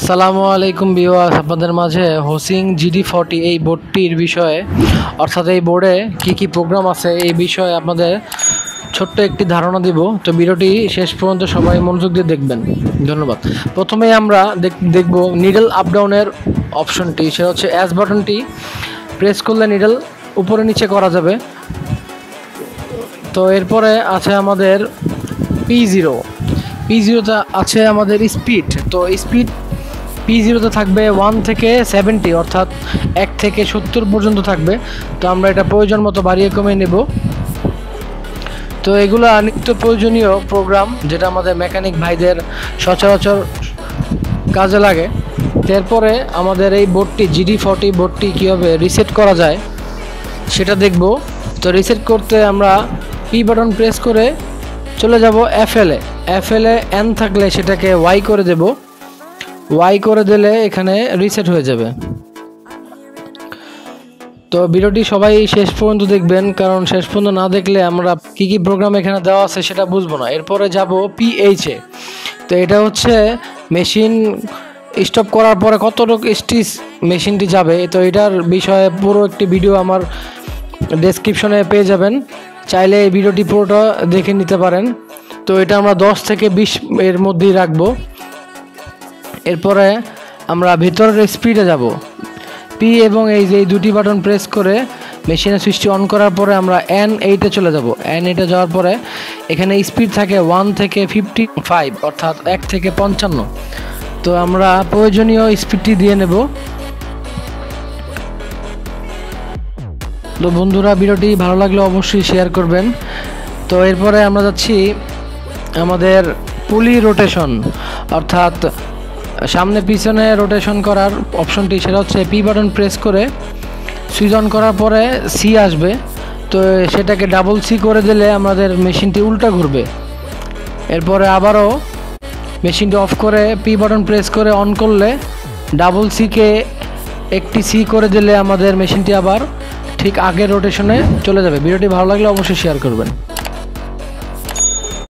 আসসালামু আলাইকুম ভিউয়ার্স, আপনাদের মাঝে হোসিং GD40 এই বোর্ডটির বিষয়ে অর্থাৎ এই বোর্ডে কি প্রোগ্রাম আছে এই বিষয়ে আপনাদের ছোট্ট একটি ধারণা দিব। তো ভিডিওটি শেষ পর্যন্ত সবাই মনোযোগ দিয়ে দেখবেন। ধন্যবাদ। প্রথমেই আমরা দেখব নিডল আপ ডাউনের অপশনটি। সেটা হচ্ছে এস বাটনটি প্রেস করলে নিডল উপরে নিচে করা যাবে। তো এরপরে আছে আমাদের P0তে আছে আমাদের স্পিড। তো স্পিড P0তে থাকবে 1 থেকে 70 অর্থাৎ 1 থেকে 70 পর্যন্ত থাকবে। তো আমরা এটা প্রয়োজন মতো বাড়িয়ে কমিয়ে নেব। তো এগুলো নিত্য প্রয়োজনীয় প্রোগ্রাম যেটা আমাদের মেকানিক ভাইদের সচরাচর কাজে লাগে। এরপরে আমাদের এই বোর্ডটি GD40 বোর্ডটি কীভাবে রিসেট করা যায় সেটা দেখব। তো রিসেট করতে আমরা P বাটন প্রেস করে চলে যাব FL-এ N থাকলে সেটাকে Y করে দেব। Y করে দিলে এখানে রিসেট হয়ে যাবে। তো ভিডিওটি সবাই শেষ পর্যন্ত দেখবেন, কারণ শেষ পর্যন্ত না দেখলে আমরা কি প্রোগ্রাম এখানে দেওয়া আছে সেটা বুঝবো না। এরপরে যাব PH-এ। তো এটা হচ্ছে মেশিন স্টপ করার পরে কতটুকু স্টিচ মেশিনটি যাবে। তো এটার বিষয়ে পুরো একটি ভিডিও আমার ডেসক্রিপশনে পেয়ে যাবেন, চাইলে এই ভিডিওটি পুরোটা দেখে নিতে পারেন। তো এটা আমরা 10 থেকে 20 এর মধ্যেই রাখবো। এরপরে আমরা ভিতরের স্পিডে যাব। P এবং এই যে দুটি বাটন প্রেস করে মেশিনের সুইচটি অন করার পরে আমরা N8-এ চলে যাব। N8-এ যাওয়ার পরে এখানে স্পিড থাকে 1 থেকে 55 অর্থাৎ 1 থেকে 55। তো আমরা প্রয়োজনীয় স্পিডটি দিয়ে নেব। তো বন্ধুরা, ভিডিওটি ভালো লাগলে অবশ্যই শেয়ার করবেন। তো এরপরে আমরা যাচ্ছি আমাদের পুলি রোটেশন অর্থাৎ সামনে পিছনে রোটেশন করার অপশনটি। সেটা হচ্ছে P বাটন প্রেস করে সুইচ অন করার পরে C আসবে। তো সেটাকে ডাবল C করে দিলে আমাদের মেশিনটি উল্টা ঘুরবে। এরপরে আবারও মেশিনটি অফ করে P বাটন প্রেস করে অন করলে ডাবল C-কে একটি C করে দিলে আমাদের মেশিনটি আবার ঠিক আগের রোটেশনে চলে যাবে। ভিডিওটি ভালো লাগলে অবশ্যই শেয়ার করবেন।